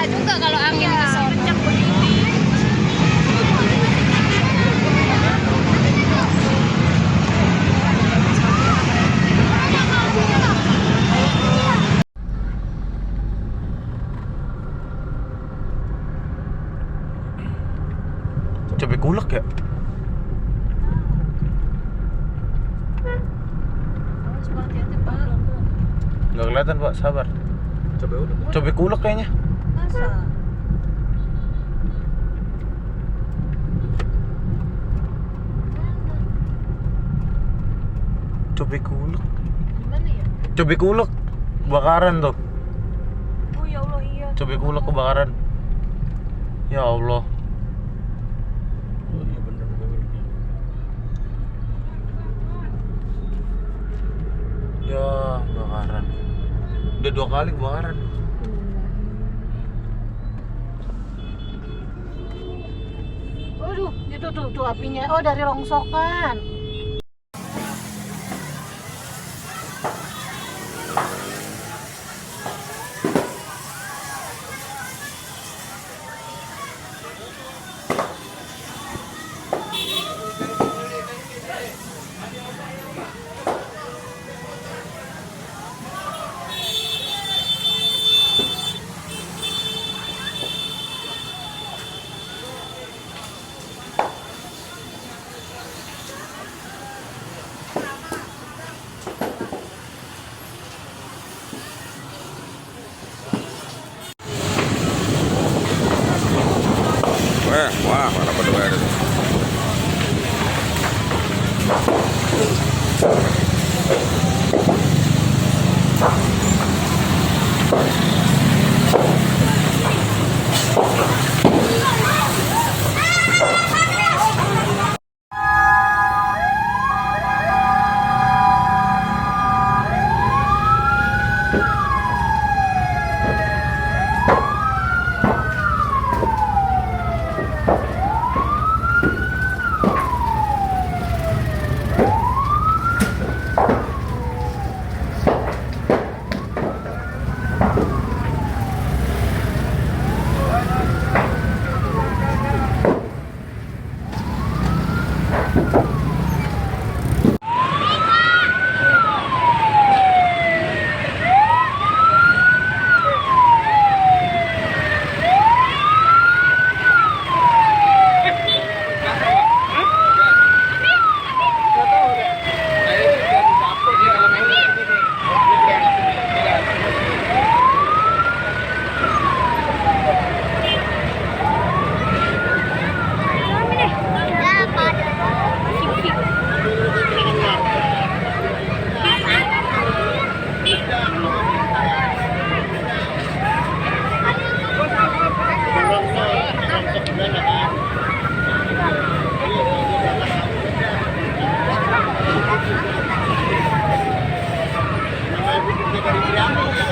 juga kalau angin ke sono. Kencang begini. Cabai kulek ya? Nggak kelihatan Pak, sabar. Cabai kulek kayaknya. Masa? Cabai kulek. Gimana ya? Cabai kulek kebakaran tuh. Oh ya Allah, iya. Cabai kulek kebakaran. Ya Allah. Oh iya bener kuleknya. Ya, kebakaran. Udah 2 kali kebakaran. Waduh, itu tuh apinya. Oh, dari rongsokan. Wah, mana pada ada. Dari